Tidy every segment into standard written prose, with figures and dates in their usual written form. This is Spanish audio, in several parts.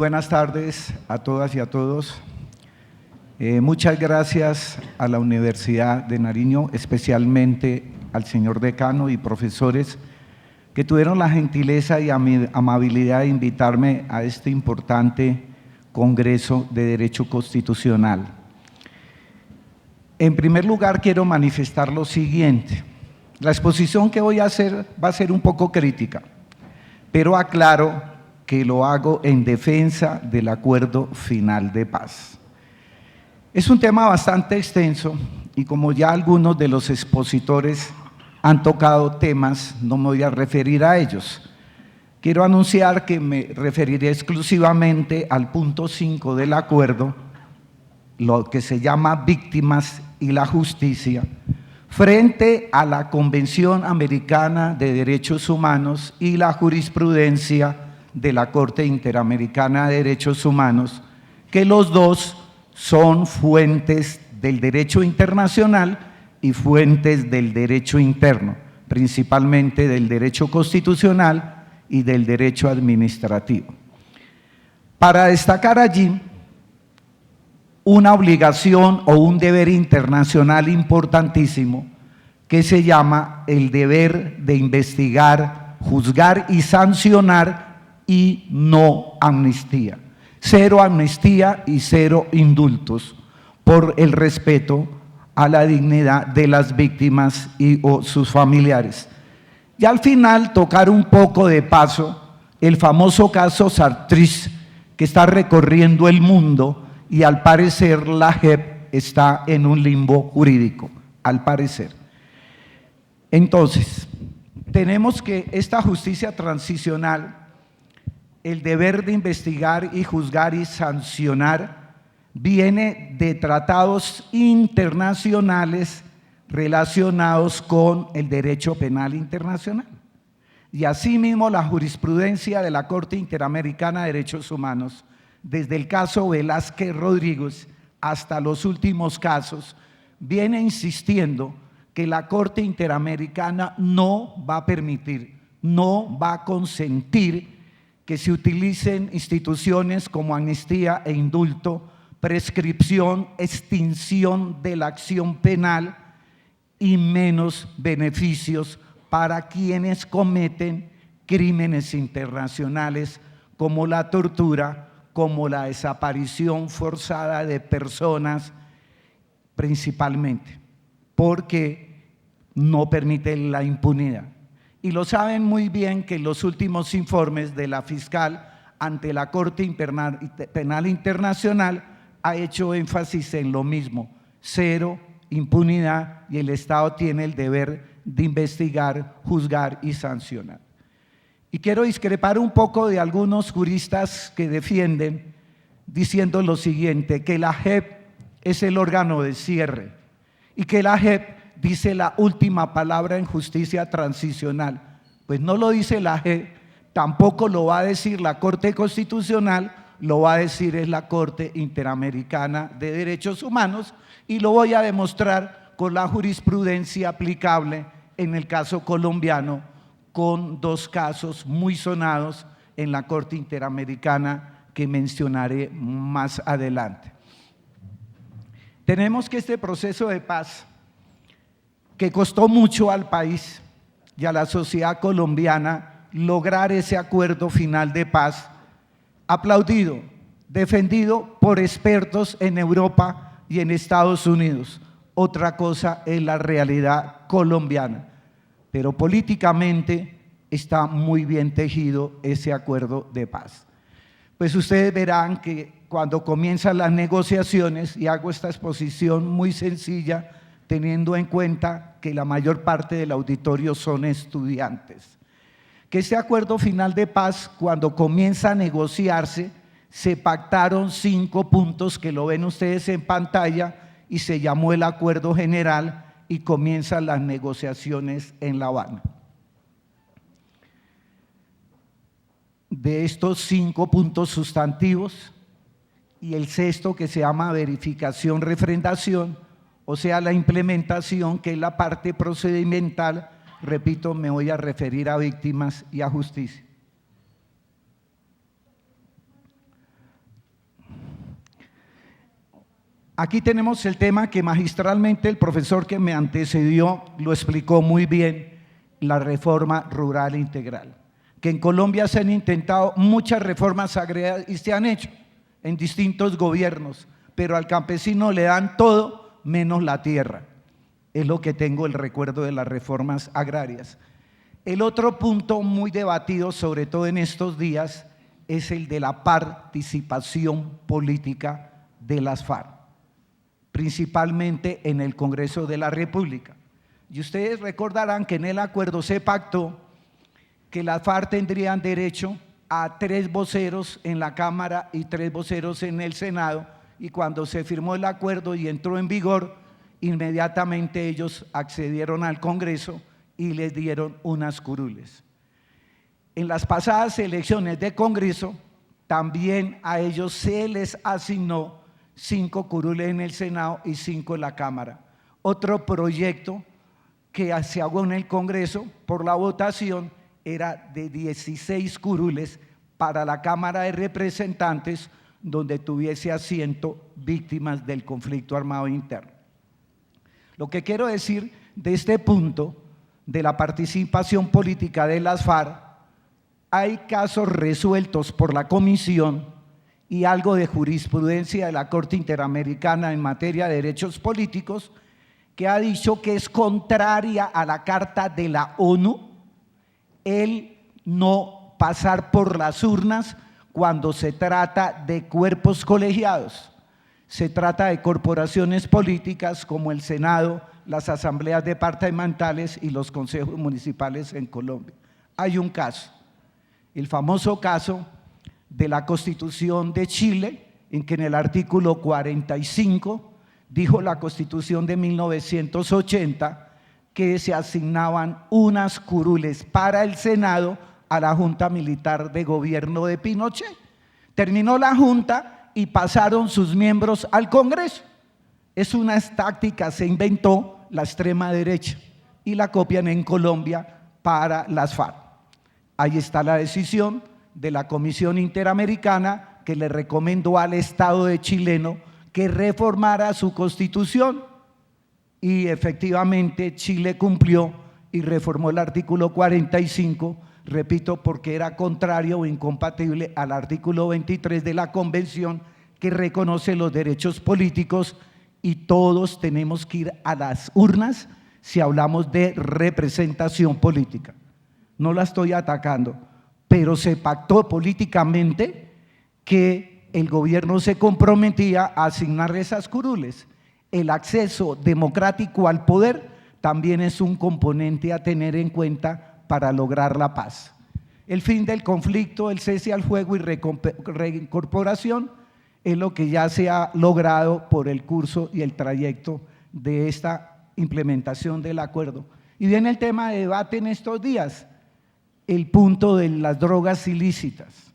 Buenas tardes a todas y a todos. Muchas gracias a la Universidad de Nariño, especialmente al señor decano y profesores que tuvieron la gentileza y amabilidad de invitarme a este importante Congreso de Derecho Constitucional. En primer lugar, quiero manifestar lo siguiente. La exposición que voy a hacer va a ser un poco crítica, pero aclaro que lo hago en defensa del acuerdo final de paz. Es un tema bastante extenso y como ya algunos de los expositores han tocado temas, no me voy a referir a ellos. Quiero anunciar que me referiré exclusivamente al punto 5 del acuerdo, lo que se llama víctimas y la justicia, frente a la Convención Americana de Derechos Humanos y la jurisprudencia de la Corte Interamericana de Derechos Humanos, que los dos son fuentes del derecho internacional y fuentes del derecho interno, principalmente del derecho constitucional y del derecho administrativo. Para destacar allí una obligación o un deber internacional importantísimo que se llama el deber de investigar, juzgar y sancionar y no amnistía. Cero amnistía y cero indultos por el respeto a la dignidad de las víctimas o sus familiares. Y al final tocar un poco de paso el famoso caso Sartriz, que está recorriendo el mundo y al parecer la JEP está en un limbo jurídico, al parecer. Entonces, tenemos que esta justicia transicional, el deber de investigar y juzgar y sancionar, viene de tratados internacionales relacionados con el derecho penal internacional. Y asimismo la jurisprudencia de la Corte Interamericana de Derechos Humanos, desde el caso Velázquez Rodríguez hasta los últimos casos, viene insistiendo que la Corte Interamericana no va a permitir, no va a consentir que se utilicen instituciones como amnistía e indulto, prescripción, extinción de la acción penal y menos beneficios para quienes cometen crímenes internacionales como la tortura, como la desaparición forzada de personas, principalmente, porque no permiten la impunidad. Y lo saben muy bien que en los últimos informes de la fiscal ante la Corte Penal Internacional ha hecho énfasis en lo mismo: cero impunidad y el Estado tiene el deber de investigar, juzgar y sancionar. Y quiero discrepar un poco de algunos juristas que defienden diciendo lo siguiente, que la JEP es el órgano de cierre y que la JEP dice la última palabra en justicia transicional. Pues no lo dice la JEP, tampoco lo va a decir la Corte Constitucional, lo va a decir es la Corte Interamericana de Derechos Humanos, y lo voy a demostrar con la jurisprudencia aplicable en el caso colombiano, con dos casos muy sonados en la Corte Interamericana que mencionaré más adelante. Tenemos que este proceso de paz, que costó mucho al país y a la sociedad colombiana lograr ese acuerdo final de paz, aplaudido, defendido por expertos en Europa y en Estados Unidos. Otra cosa es la realidad colombiana, pero políticamente está muy bien tejido ese acuerdo de paz. Pues ustedes verán que cuando comienzan las negociaciones, y hago esta exposición muy sencilla, teniendo en cuenta que la mayor parte del auditorio son estudiantes, que este acuerdo final de paz, cuando comienza a negociarse, se pactaron 5 puntos que lo ven ustedes en pantalla y se llamó el Acuerdo General y comienzan las negociaciones en La Habana. De estos 5 puntos sustantivos y el sexto que se llama verificación, refrendación, o sea, la implementación, que es la parte procedimental, repito, me voy a referir a víctimas y a justicia. Aquí tenemos el tema que magistralmente el profesor que me antecedió lo explicó muy bien, la reforma rural integral. Que en Colombia se han intentado muchas reformas agrarias y se han hecho en distintos gobiernos, pero al campesino le dan todo menos la tierra. Es lo que tengo el recuerdo de las reformas agrarias. El otro punto muy debatido, sobre todo en estos días, es el de la participación política de las FARC, principalmente en el Congreso de la República. Y ustedes recordarán que en el acuerdo se pactó que las FARC tendrían derecho a 3 voceros en la Cámara y 3 voceros en el Senado, y cuando se firmó el acuerdo y entró en vigor, inmediatamente ellos accedieron al Congreso y les dieron unas curules. En las pasadas elecciones de Congreso, también a ellos se les asignó 5 curules en el Senado y 5 en la Cámara. Otro proyecto que se hago en el Congreso por la votación era de 16 curules para la Cámara de Representantes, donde tuviese asiento víctimas del conflicto armado interno. Lo que quiero decir de este punto de la participación política de las FARC, hay casos resueltos por la Comisión y algo de jurisprudencia de la Corte Interamericana en materia de derechos políticos, que ha dicho que es contraria a la Carta de la ONU el no pasar por las urnas cuando se trata de cuerpos colegiados. Se trata de corporaciones políticas como el Senado, las asambleas departamentales y los consejos municipales en Colombia. Hay un caso, el famoso caso de la Constitución de Chile, en que en el artículo 45 dijo la Constitución de 1980 que se asignaban unas curules para el Senado a la Junta Militar de Gobierno de Pinochet. Terminó la Junta y pasaron sus miembros al Congreso. Es una táctica, se inventó la extrema derecha y la copian en Colombia para las FARC. Ahí está la decisión de la Comisión Interamericana que le recomendó al Estado de chileno que reformara su constitución, y efectivamente Chile cumplió y reformó el artículo 45, repito, porque era contrario o incompatible al artículo 23 de la Convención, que reconoce los derechos políticos, y todos tenemos que ir a las urnas si hablamos de representación política. No la estoy atacando, pero se pactó políticamente que el gobierno se comprometía a asignar esas curules. El acceso democrático al poder también es un componente a tener en cuenta para lograr la paz. El fin del conflicto, el cese al fuego y reincorporación es lo que ya se ha logrado por el curso y el trayecto de esta implementación del acuerdo. Y viene el tema de debate en estos días, el punto de las drogas ilícitas.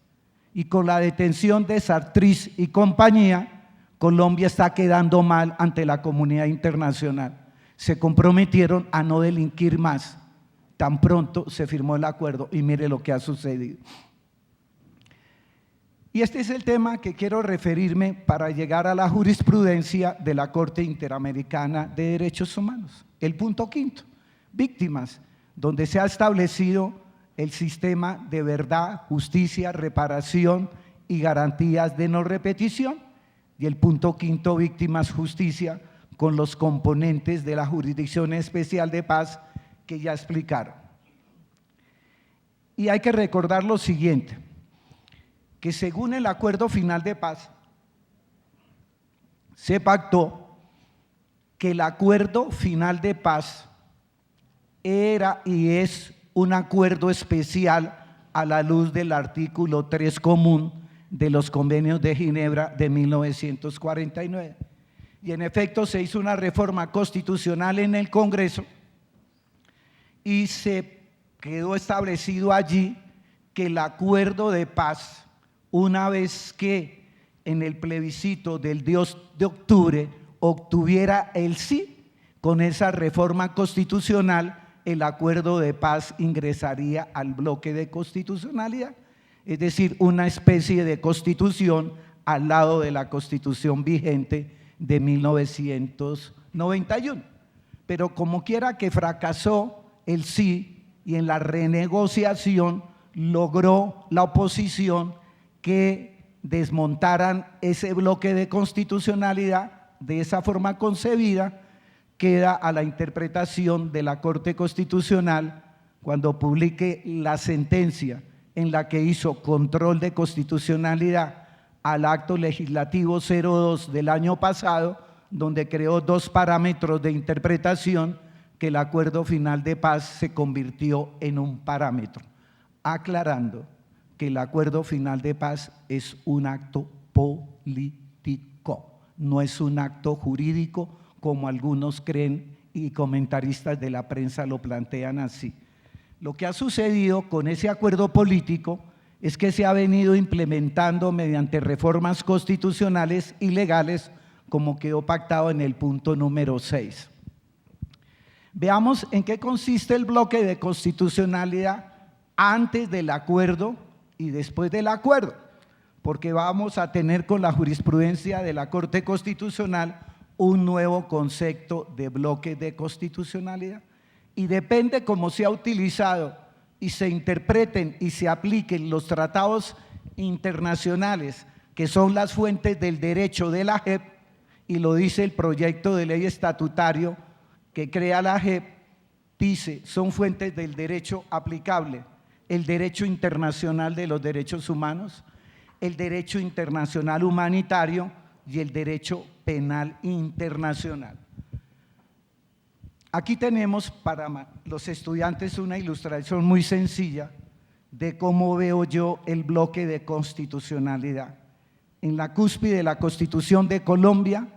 Y con la detención de Sartriz y compañía, Colombia está quedando mal ante la comunidad internacional. Se comprometieron a no delinquir más. Tan pronto se firmó el acuerdo y mire lo que ha sucedido. Y este es el tema que quiero referirme para llegar a la jurisprudencia de la Corte Interamericana de Derechos Humanos. El punto quinto, víctimas, donde se ha establecido el sistema de verdad, justicia, reparación y garantías de no repetición. Y el punto quinto, víctimas, justicia, con los componentes de la Jurisdicción Especial de Paz que ya explicaron. Y hay que recordar lo siguiente, que según el acuerdo final de paz, se pactó que el acuerdo final de paz era y es un acuerdo especial a la luz del artículo 3 común de los convenios de Ginebra de 1949. Y en efecto se hizo una reforma constitucional en el Congreso y se quedó establecido allí que el acuerdo de paz, una vez que en el plebiscito del 2 de octubre obtuviera el sí, con esa reforma constitucional, el acuerdo de paz ingresaría al bloque de constitucionalidad, es decir, una especie de constitución al lado de la constitución vigente de 1991. Pero como quiera que fracasó el sí, y en la renegociación logró la oposición que desmontaran ese bloque de constitucionalidad de esa forma concebida. Queda a la interpretación de la Corte Constitucional cuando publique la sentencia en la que hizo control de constitucionalidad al acto legislativo 02 del año pasado, donde creó dos parámetros de interpretación que el acuerdo final de paz se convirtió en un parámetro, aclarando que el acuerdo final de paz es un acto político, no es un acto jurídico como algunos creen y comentaristas de la prensa lo plantean así. Lo que ha sucedido con ese acuerdo político es que se ha venido implementando mediante reformas constitucionales y legales, como quedó pactado en el punto número 6. Veamos en qué consiste el bloque de constitucionalidad antes del acuerdo y después del acuerdo, porque vamos a tener con la jurisprudencia de la Corte Constitucional un nuevo concepto de bloque de constitucionalidad, y depende cómo se ha utilizado y se interpreten y se apliquen los tratados internacionales, que son las fuentes del derecho de la JEP, y lo dice el proyecto de ley estatutario que crea la JEP, dice, son fuentes del derecho aplicable, el derecho internacional de los derechos humanos, el derecho internacional humanitario y el derecho penal internacional. Aquí tenemos para los estudiantes una ilustración muy sencilla de cómo veo yo el bloque de constitucionalidad. En la cúspide de la Constitución de Colombia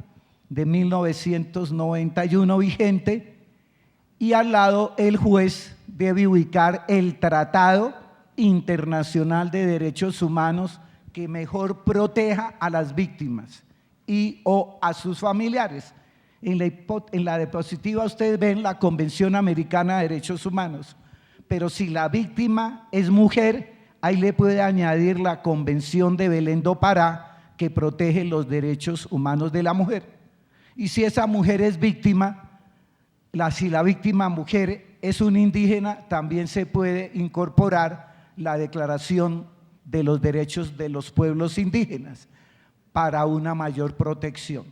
de 1991 vigente, y al lado el juez debe ubicar el Tratado Internacional de Derechos Humanos que mejor proteja a las víctimas y o a sus familiares. En la diapositiva ustedes ven la Convención Americana de Derechos Humanos, pero si la víctima es mujer, ahí le puede añadir la Convención de Belén do Pará, que protege los derechos humanos de la mujer. Y si esa mujer es víctima, si la víctima mujer es un indígena, también se puede incorporar la Declaración de los Derechos de los Pueblos Indígenas para una mayor protección.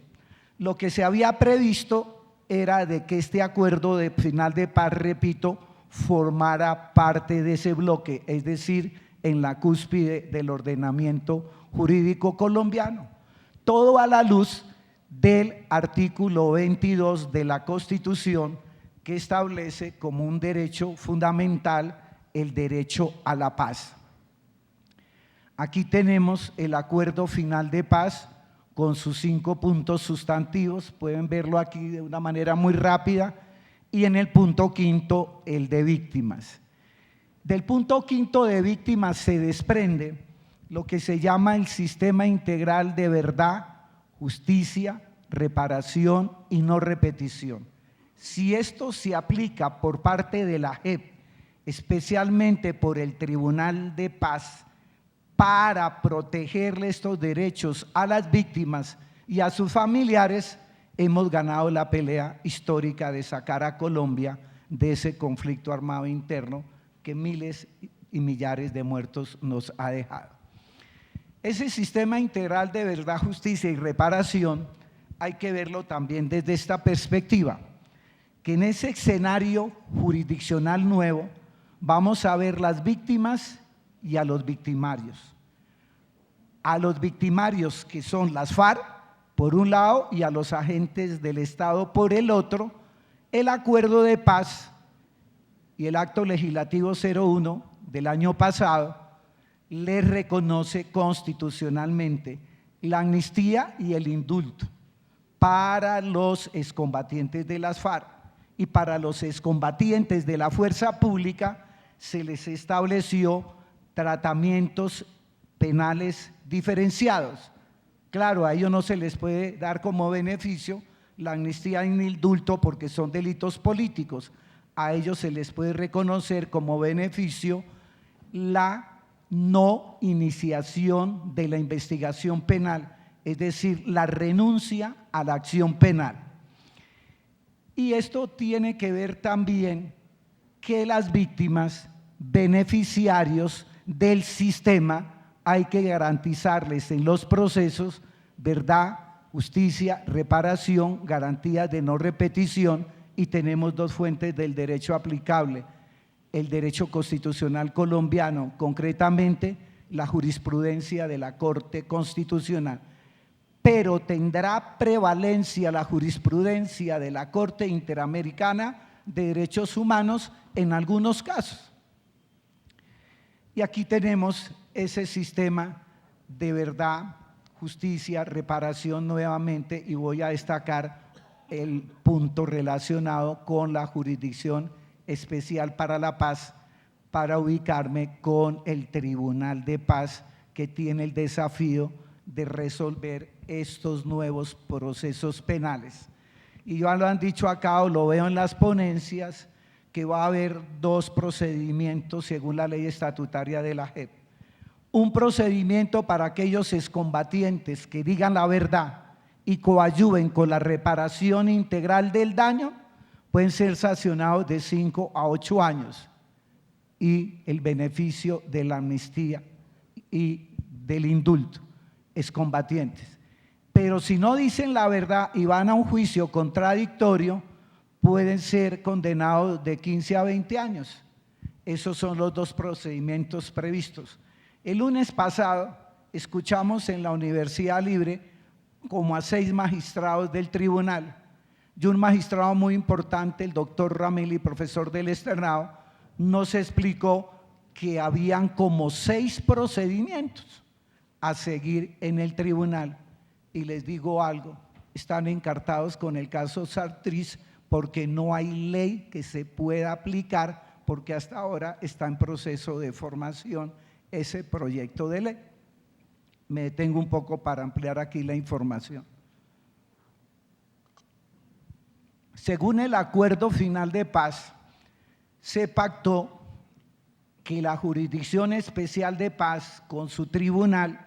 Lo que se había previsto era de que este acuerdo de final de paz, repito, formara parte de ese bloque, es decir, en la cúspide del ordenamiento jurídico colombiano. Todo a la luz del artículo 22 de la Constitución, que establece como un derecho fundamental el derecho a la paz. Aquí tenemos el acuerdo final de paz con sus 5 puntos sustantivos, pueden verlo aquí de una manera muy rápida, y en el punto quinto el de víctimas. Del punto quinto de víctimas se desprende lo que se llama el sistema integral de verdad, justicia, reparación y no repetición. Si esto se aplica por parte de la JEP, especialmente por el Tribunal de Paz, para protegerle estos derechos a las víctimas y a sus familiares, hemos ganado la pelea histórica de sacar a Colombia de ese conflicto armado interno que miles y millares de muertos nos ha dejado. Ese sistema integral de verdad, justicia y reparación hay que verlo también desde esta perspectiva, que en ese escenario jurisdiccional nuevo vamos a ver las víctimas y a los victimarios. A los victimarios, que son las FARC por un lado, y a los agentes del Estado por el otro. El acuerdo de paz y el acto legislativo 01 del año pasado les reconoce constitucionalmente la amnistía y el indulto para los excombatientes de las FARC, y para los excombatientes de la fuerza pública se les estableció tratamientos penales diferenciados. Claro, a ellos no se les puede dar como beneficio la amnistía y el indulto porque son delitos políticos. A ellos se les puede reconocer como beneficio la no iniciación de la investigación penal, es decir, la renuncia a la acción penal. Y esto tiene que ver también que las víctimas, beneficiarios del sistema, hay que garantizarles en los procesos verdad, justicia, reparación, garantías de no repetición, y tenemos dos fuentes del derecho aplicable: el derecho constitucional colombiano, concretamente la jurisprudencia de la Corte Constitucional, pero tendrá prevalencia la jurisprudencia de la Corte Interamericana de Derechos Humanos en algunos casos. Y aquí tenemos ese sistema de verdad, justicia, reparación nuevamente, y voy a destacar el punto relacionado con la Jurisdicción Especial para la Paz, para ubicarme con el Tribunal de Paz, que tiene el desafío de resolver estos nuevos procesos penales. Y ya lo han dicho acá, o lo veo en las ponencias, que va a haber dos procedimientos según la ley estatutaria de la JEP. Un procedimiento para aquellos excombatientes que digan la verdad y coadyuven con la reparación integral del daño, pueden ser sancionados de 5 a 8 años, y el beneficio de la amnistía y del indulto, excombatientes. Pero si no dicen la verdad y van a un juicio contradictorio, pueden ser condenados de 15 a 20 años. Esos son los dos procedimientos previstos. El lunes pasado escuchamos en la Universidad Libre como a 6 magistrados del tribunal, y un magistrado muy importante, el doctor Rameli, profesor del externado, nos explicó que habían como 6 procedimientos a seguir en el tribunal. Y les digo algo, están encartados con el caso Sartriz, porque no hay ley que se pueda aplicar, porque hasta ahora está en proceso de formación ese proyecto de ley. Me detengo un poco para ampliar aquí la información. Según el acuerdo final de paz, se pactó que la Jurisdicción Especial de Paz, con su tribunal,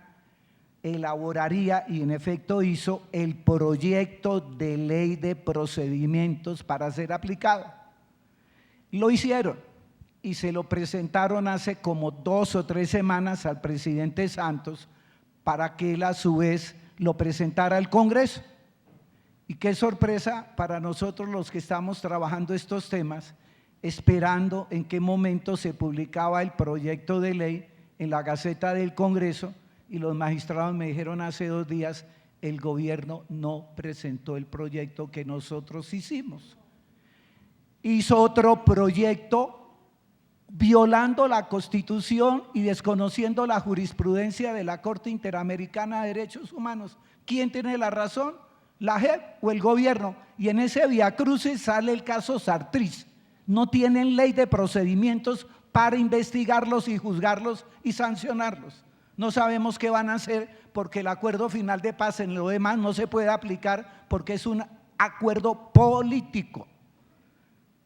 elaboraría, y en efecto hizo, el proyecto de ley de procedimientos para ser aplicado. Lo hicieron y se lo presentaron hace como 2 o 3 semanas al presidente Santos, para que él a su vez lo presentara al Congreso. Y qué sorpresa para nosotros los que estamos trabajando estos temas, esperando en qué momento se publicaba el proyecto de ley en la Gaceta del Congreso, y los magistrados me dijeron hace 2 días: el gobierno no presentó el proyecto que nosotros hicimos. Hizo otro proyecto violando la Constitución y desconociendo la jurisprudencia de la Corte Interamericana de Derechos Humanos. ¿Quién tiene la razón? ¿La JEP o el gobierno? Y en ese viacrucis sale el caso Sartriz. No tienen ley de procedimientos para investigarlos y juzgarlos y sancionarlos. No sabemos qué van a hacer, porque el acuerdo final de paz en lo demás no se puede aplicar, porque es un acuerdo político.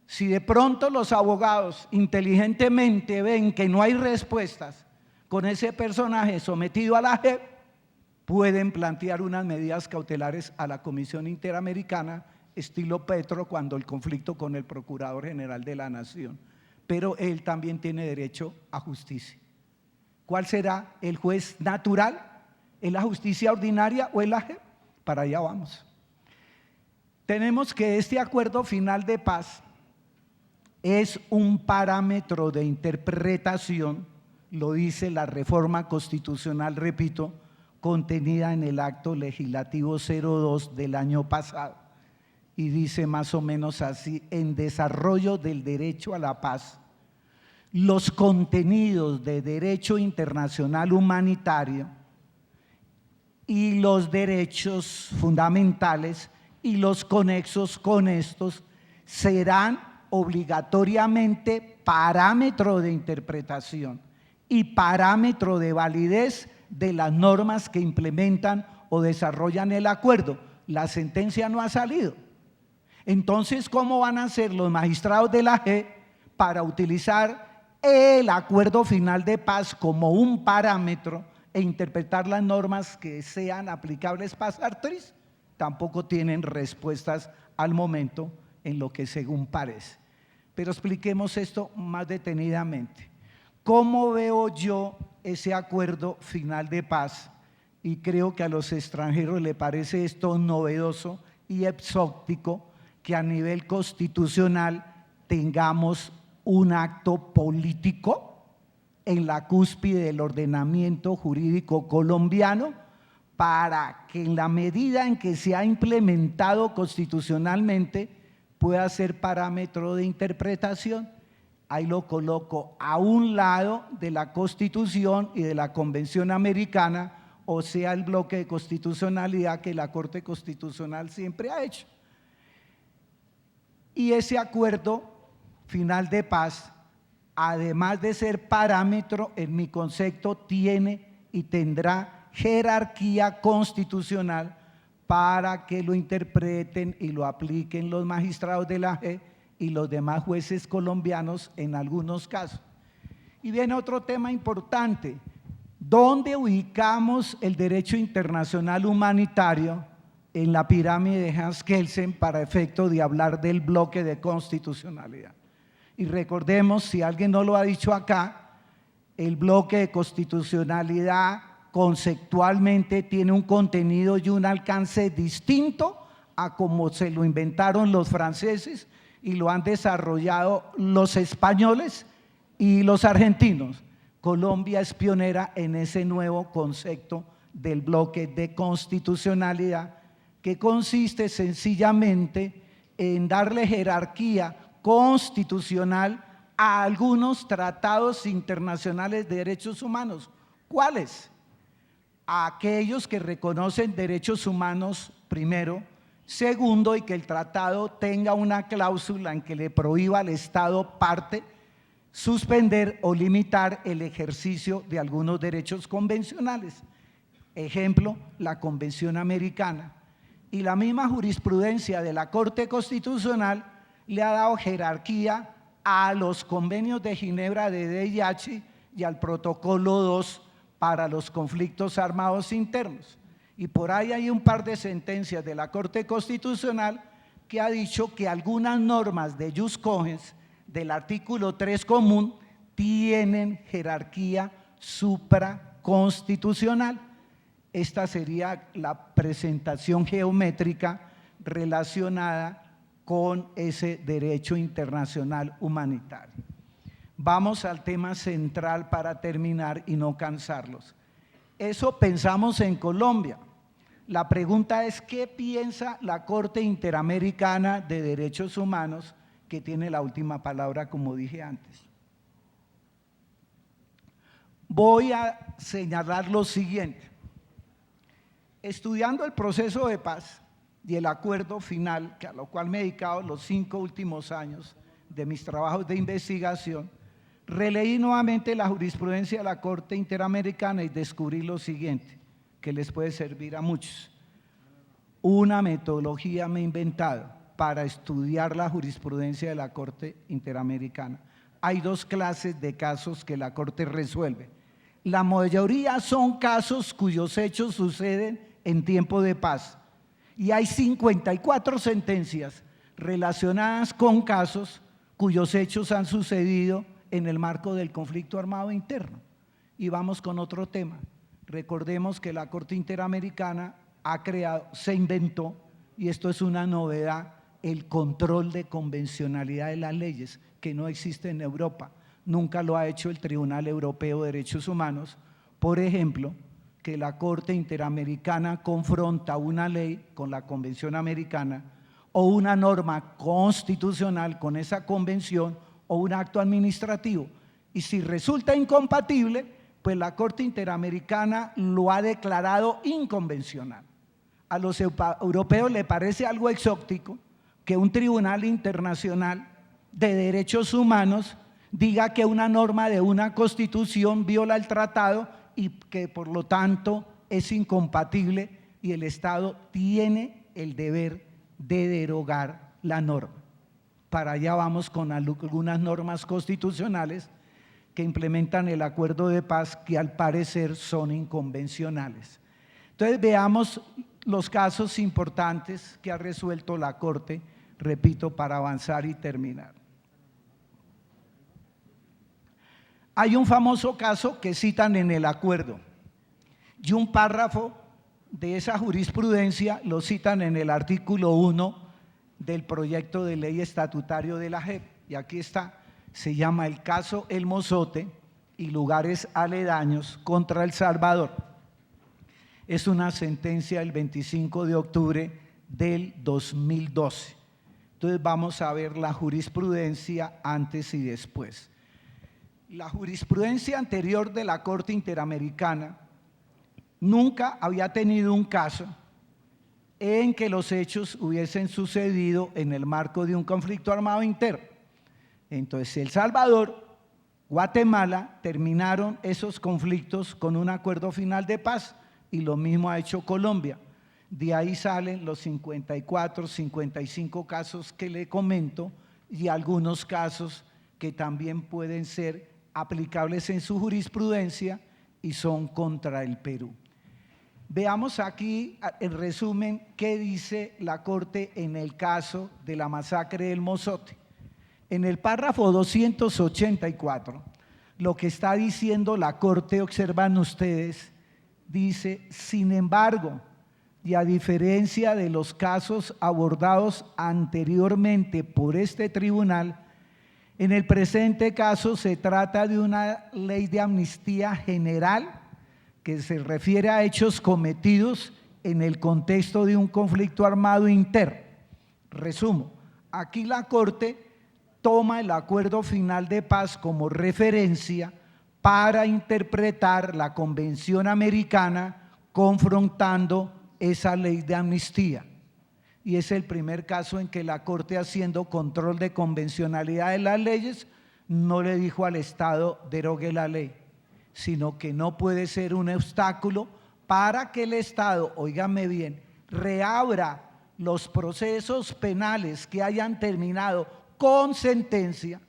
Si de pronto los abogados inteligentemente ven que no hay respuestas con ese personaje sometido a la JEP, pueden plantear unas medidas cautelares a la Comisión Interamericana, estilo Petro, cuando el conflicto con el Procurador General de la Nación. Pero él también tiene derecho a justicia. ¿Cuál será el juez natural? ¿Es la justicia ordinaria o es la JEP? Para allá vamos. Tenemos que este acuerdo final de paz es un parámetro de interpretación, lo dice la reforma constitucional, repito, contenida en el acto legislativo 02 del año pasado, y dice más o menos así: en desarrollo del derecho a la paz, los contenidos de derecho internacional humanitario y los derechos fundamentales y los conexos con estos serán obligatoriamente parámetro de interpretación y parámetro de validez de las normas que implementan o desarrollan el acuerdo. La sentencia no ha salido. Entonces, ¿cómo van a hacer los magistrados de la JEP para utilizar el acuerdo final de paz como un parámetro e interpretar las normas que sean aplicables para Sartres, tampoco tienen respuestas al momento en lo que según parece. Pero expliquemos esto más detenidamente. ¿Cómo veo yo ese acuerdo final de paz? Y creo que a los extranjeros les parece esto novedoso y exótico, que a nivel constitucional tengamos un acto político en la cúspide del ordenamiento jurídico colombiano, para que en la medida en que se ha implementado constitucionalmente pueda ser parámetro de interpretación. Ahí lo coloco a un lado de la Constitución y de la Convención Americana, o sea, el bloque de constitucionalidad que la Corte Constitucional siempre ha hecho. Y ese acuerdo final de paz, además de ser parámetro, en mi concepto, tiene y tendrá jerarquía constitucional para que lo interpreten y lo apliquen los magistrados de la JEP y los demás jueces colombianos en algunos casos. Y viene otro tema importante: ¿dónde ubicamos el derecho internacional humanitario en la pirámide de Hans Kelsen para efecto de hablar del bloque de constitucionalidad? Y recordemos, si alguien no lo ha dicho acá, el bloque de constitucionalidad conceptualmente tiene un contenido y un alcance distinto a como se lo inventaron los franceses y lo han desarrollado los españoles y los argentinos. Colombia es pionera en ese nuevo concepto del bloque de constitucionalidad, que consiste sencillamente en darle jerarquía constitucional a algunos tratados internacionales de derechos humanos. ¿Cuáles? A aquellos que reconocen derechos humanos primero, segundo, y que el tratado tenga una cláusula en que le prohíba al Estado parte suspender o limitar el ejercicio de algunos derechos convencionales. Ejemplo, la Convención Americana. Y la misma jurisprudencia de la Corte Constitucional le ha dado jerarquía a los convenios de Ginebra de DIH y al protocolo 2 para los conflictos armados internos. Y por ahí hay un par de sentencias de la Corte Constitucional que ha dicho que algunas normas de jus cogens del artículo 3 común tienen jerarquía supraconstitucional. Esta sería la presentación geométrica relacionada con ese derecho internacional humanitario. Vamos al tema central para terminar y no cansarlos. Eso pensamos en Colombia. La pregunta es: ¿qué piensa la Corte Interamericana de Derechos Humanos, que tiene la última palabra, como dije antes? Voy a señalar lo siguiente. Estudiando el proceso de paz y el acuerdo final, a lo cual me he dedicado los 5 últimos años de mis trabajos de investigación, releí nuevamente la jurisprudencia de la Corte Interamericana y descubrí lo siguiente, que les puede servir a muchos. Una metodología me he inventado para estudiar la jurisprudencia de la Corte Interamericana. Hay 2 clases de casos que la Corte resuelve. La mayoría son casos cuyos hechos suceden en tiempo de paz. Y hay 54 sentencias relacionadas con casos cuyos hechos han sucedido en el marco del conflicto armado interno. Y vamos con otro tema. Recordemos que la Corte Interamericana ha creado, se inventó, y esto es una novedad, el control de convencionalidad de las leyes, que no existe en Europa. Nunca lo ha hecho el Tribunal Europeo de Derechos Humanos. Por ejemplo, que la Corte Interamericana confronta una ley con la Convención Americana o una norma constitucional con esa convención o un acto administrativo, y si resulta incompatible, pues la Corte Interamericana lo ha declarado inconvencional. A los europeos les parece algo exótico que un tribunal internacional de derechos humanos diga que una norma de una constitución viola el tratado y que por lo tanto es incompatible, y el Estado tiene el deber de derogar la norma. Para allá vamos con algunas normas constitucionales que implementan el acuerdo de paz, que al parecer son inconvencionales. Entonces veamos los casos importantes que ha resuelto la Corte, repito, para avanzar y terminar. Hay un famoso caso que citan en el acuerdo y un párrafo de esa jurisprudencia lo citan en el artículo 1 del proyecto de ley estatutario de la JEP, y aquí está, se llama el caso El Mozote y lugares aledaños contra El Salvador. Es una sentencia del 25 de octubre del 2012. Entonces vamos a ver la jurisprudencia antes y después. La jurisprudencia anterior de la Corte Interamericana nunca había tenido un caso en que los hechos hubiesen sucedido en el marco de un conflicto armado interno. Entonces, El Salvador, Guatemala terminaron esos conflictos con un acuerdo final de paz y lo mismo ha hecho Colombia. De ahí salen los 54, 55 casos que le comento y algunos casos que también pueden ser aplicables en su jurisprudencia y son contra el Perú. Veamos aquí en resumen qué dice la Corte en el caso de la masacre del Mozote. En el párrafo 284, lo que está diciendo la Corte, observan ustedes, dice: sin embargo, y a diferencia de los casos abordados anteriormente por este tribunal, en el presente caso se trata de una ley de amnistía general que se refiere a hechos cometidos en el contexto de un conflicto armado interno. Resumo, aquí la Corte toma el acuerdo final de paz como referencia para interpretar la Convención Americana confrontando esa ley de amnistía. Y es el primer caso en que la Corte, haciendo control de convencionalidad de las leyes, no le dijo al Estado derogue la ley, sino que no puede ser un obstáculo para que el Estado, óigame bien, reabra los procesos penales que hayan terminado con sentencia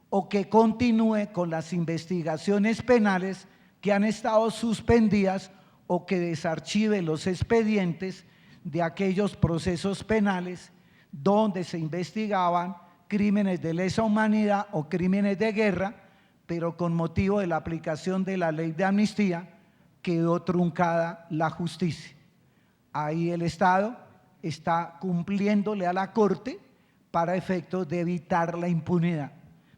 o que continúe con las investigaciones penales que han estado suspendidas o que desarchive los expedientes de aquellos procesos penales donde se investigaban crímenes de lesa humanidad o crímenes de guerra, pero con motivo de la aplicación de la ley de amnistía quedó truncada la justicia. Ahí el Estado está cumpliéndole a la Corte para efectos de evitar la impunidad,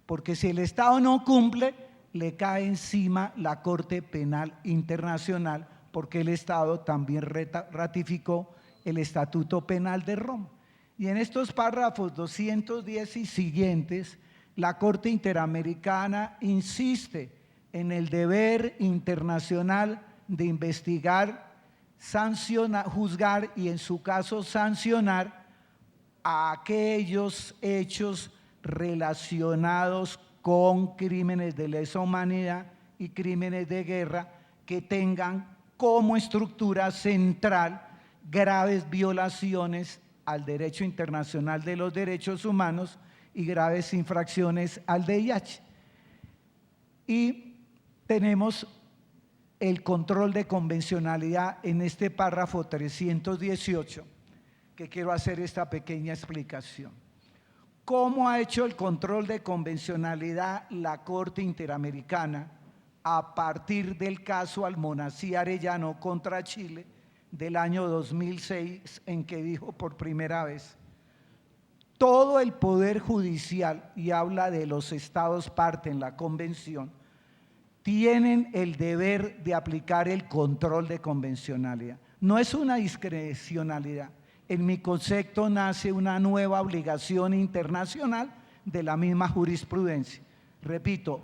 porque si el Estado no cumple, le cae encima la Corte Penal Internacional, porque el Estado también ratificó el Estatuto Penal de Roma. Y en estos párrafos 210 y siguientes, la Corte Interamericana insiste en el deber internacional de investigar, sancionar, juzgar y en su caso sancionar a aquellos hechos relacionados con crímenes de lesa humanidad y crímenes de guerra que tengan como estructura central graves violaciones al derecho internacional de los derechos humanos y graves infracciones al VIH. Y tenemos el control de convencionalidad en este párrafo 318, que quiero hacer esta pequeña explicación. ¿Cómo ha hecho el control de convencionalidad la Corte Interamericana a partir del caso Almonacía Arellano contra Chile del año 2006, en que dijo por primera vez: todo el poder judicial, y habla de los estados parte en la convención, tienen el deber de aplicar el control de convencionalidad? No es una discrecionalidad. En mi concepto nace una nueva obligación internacional de la misma jurisprudencia. Repito,